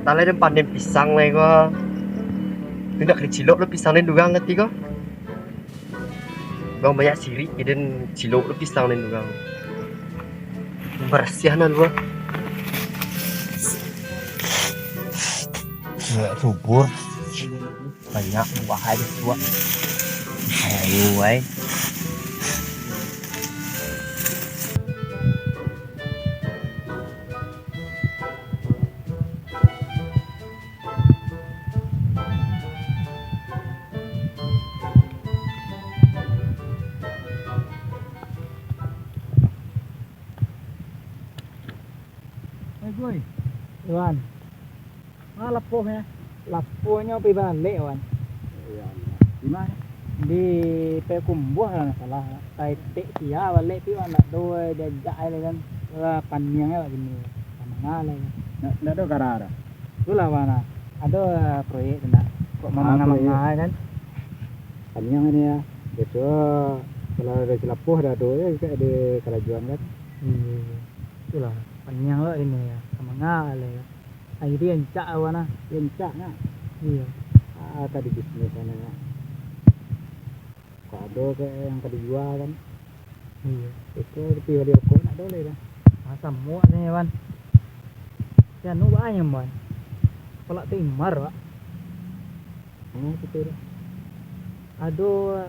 tala dan panen pisang nih kok. Tidak kecilok lo pisang nih dugang ngerti kok. Bang banyak sirik dan cilok lo pisang nih dugang. Bersih nih lo. Nggak subur. Banyak buah aja buah. Ayo, woi. Boy, Iwan, lapohnya, lapohnya pi balik Iwan. Di mana? Di Pekumbuh lah salah. Taitik dia balik pi Iwan nak dua jajak le kan. Panjangnya begini. Mana le kan. Nak ada karara. Itulah mana. Ada proyek nak. Kok manga-manga kan. Panjang ini ya. Besok kalau ada selapuh dah tu ya ada kerajuan kan. Itulah panjang lah ini ya. Manga le. Ai dia encak awana. Lencak nak. Iya. Tadi bisnis sana ya. Kado ke yang tadi jual kan. Iya. Itu tapi dia kok nak boleh dah. Masa muat ni Iwan. Ya nu banyak man. Kalau timar Pak. Betul. Aduh,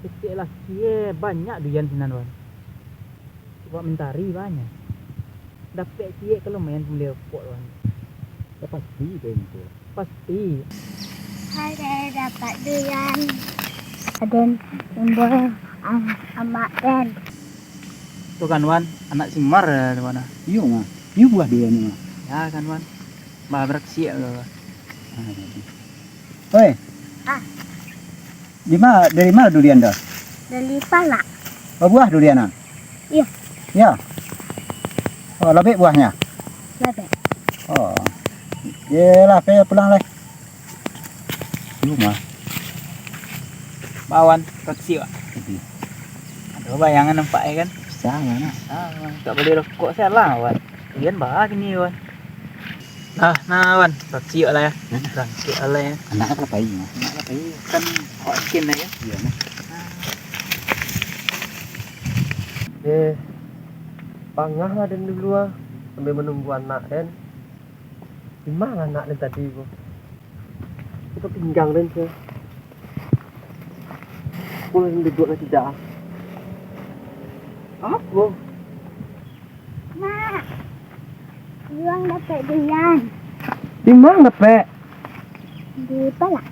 kecil lah cie banyak durian sinan Wan. Coba mentari banyak. Dapat cie kalau main beli pok Wan. Ya pasti itu. Pasti. Ada dapat durian. Ada timbul amak dan Tuh kan Wan, anak simar di mana? Iya mah. Iya buah dia ni mah. Ya kan Wan. Babrak cie lo. Oi. Ah. Dari mana durian dah? dari pala. Buah durian ah? Iya. Ya. Oh, lebih buahnya. Lebih. Oh. Yelah, saya pulang lah. Rumah. Bawan taksi Pak. Aduh bayangan nampak ya kan? Bisa mana? Tak boleh rokok saya lah Wan. Durian bah gini Wan. Nah Wan, taksi lah ya. Bangkit lah ya. Anak apa ini? Nak apa ini kan hot skin lah ya. Iya nah. Pangah lah dan dulu sambil menunggu anak dan di mana anak dan tadi kok. Kita pinggang dan ke. Aku yang duduk nggak tidak. Apa? Mak. Juang dapat durian. Di mana pe? Di pala.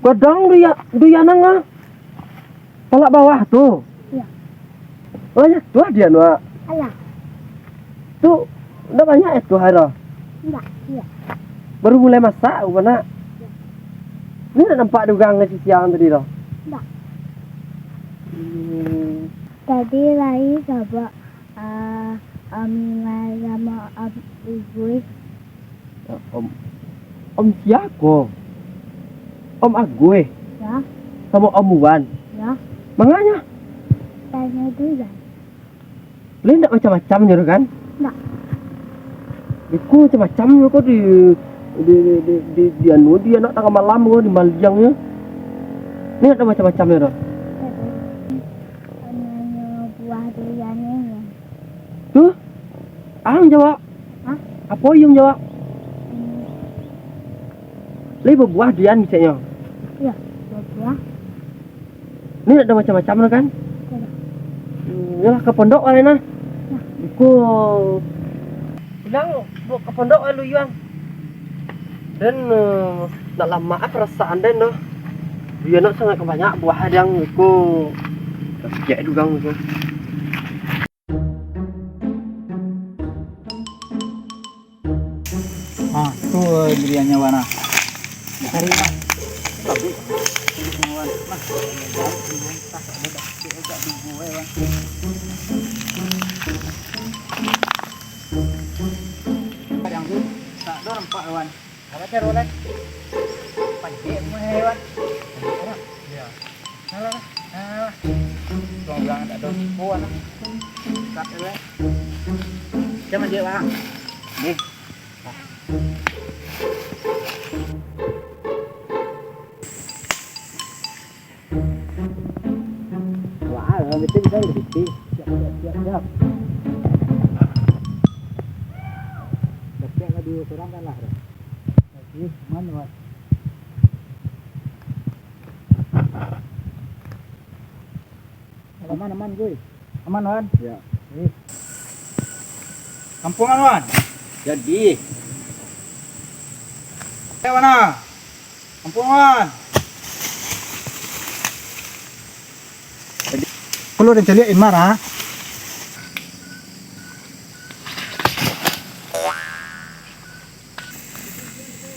Godong dia nanga. Palak bawah tuh. Iya. Oh ya, tuh dia nuak. Alah. Tuh udah banyak itu hari. Enggak. Iya. Baru mulai masak mana? Ini nak nampak dugang nasi siang tadi loh. Enggak. Tadi lagi coba Aminah sama Ibu. Om siapa? Om Ague Ya. sama Om Wan. Ya. Manganya? Tanya durian. Boleh tak macam-macam nyuruh kan? Enggak. Iku macam-macam kok di anu dia nak tengah malam kok di Maljangnya. Ini ada macam-macam ya dah. Tanya buah durian ini. Tuh, ang jawab. Hah? Apa yang jawab? Lebih buah dian misalnya. Iya. Buah. Ini ada macam-macam kan? Ada. Yalah ke pondok kali nah. Ya. Iku bilang ke pondok lu yang. Dan nak lama perasaan dan noh. Dia nak sangat banyak buah yang iku. Kayak dugang itu. Tuh duriannya Wana. Cari Pak. Yang tu tak ada nampak Wan. Apa cara Wan? Pancik mu hewan. Ya. Nalah. Tuang bilang tak ada kuan. Tak ada. Jangan dia Bang. Nih. Wah, betul dah betul. Siap. Dapat ada dua orang kan lah. Okey, mana Wan? Aman gue. Aman Wan. Ya. Kampungan Wan. Jadi, Mana? Kampungan. kalau ada celiak marah.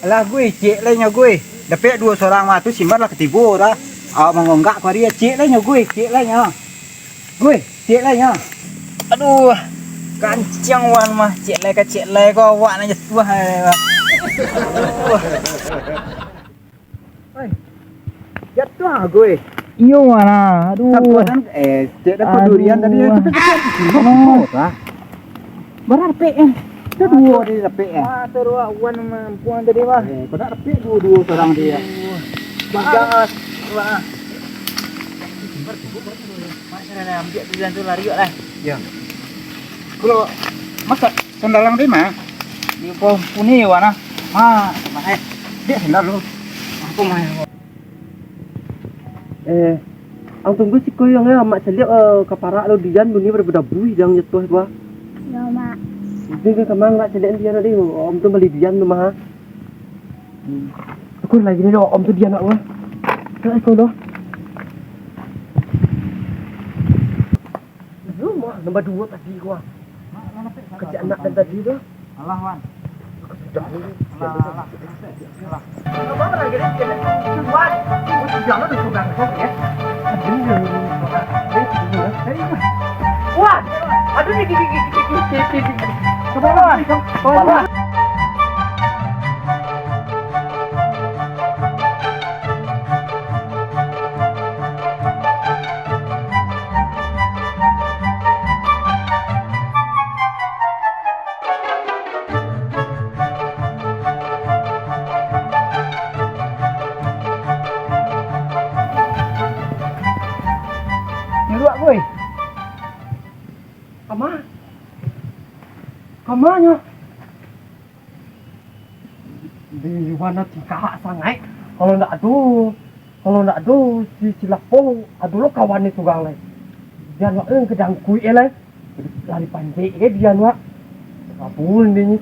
Alah gue cek lainnya gue. Dapat dua seorang mah tu simbar lah ketibu dah. Mengonggak ke dia cek lainnya gue, cek lainnya. Gue, cek lainnya. Aduh. Kancang wan mah cek lai kau awak nanya tuah. Oi. Jatuh ah gue. Iyo mana? Aduh. Sabuan cek dapat durian tadi cepet-cepet. Oh, lah. Berapa Itu dua dia dapat Terus wan mampuan tadi mah. kau dah dapat dua seorang dia. Bagas. Wah. Masa nak ambil durian tu lari lah. Ya. Kalau masa sendalang dia mah, Di pun puni wana. Mah dia sendal lu. aku mah. Ang tunggu si ko yang mak celiak kapara lo dian bunyi berbeda bui yang nyetuh ba. Ya, Mak. Ini ke kamang enggak celiak dia tadi om tu beli dian tu mah. Aku lagi ni om tu dian nak wah. Nak kau dah. Rumah nombor 2 tadi gua. Kerja anak dan tadi tu. Allah wan. Allah. Apa lagi ni? Wan. Jangan tu sudah kau ya. Wan. Aduh ni gigi. Kemana? Nyuruh gue. Kamanya? Di mana tingkah sangai? Kalau nak ada si lapong, ada lo kawan ni tugang leh. Dia nak kedang kui leh. Lari pandai dia nak. Kabul ni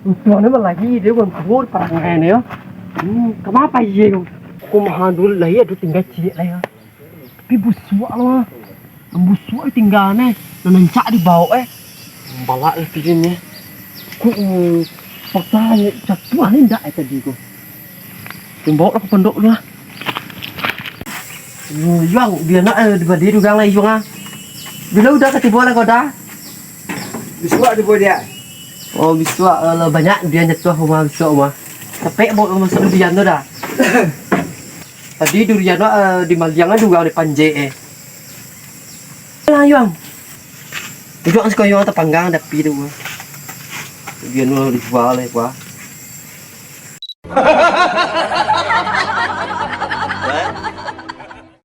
untuk ni lagi dia pun kabul perangai ni ya. Kenapa ye? Aku mahan dulu lah ya, tu tinggal cik lah ya. Tapi busuk lah. Busuk tinggal ni, nancak di bawah balak lah ni. Ku paksa jatuh ni dah tadi ku. Bawa lah ke pondok lah. Yang dia nak dibadi dugang lah yang bila udah ketiba lah kau dah. Biswa di dia. Oh biswa banyak dia nyetuh rumah biswa rumah. Tapi bawa masuk durian tu dah. Tadi durian tu di Maliang dugang di Panjai lah yang. Duduk sekolah yang terpanggang tapi tu. Biar nu dijual lah gua.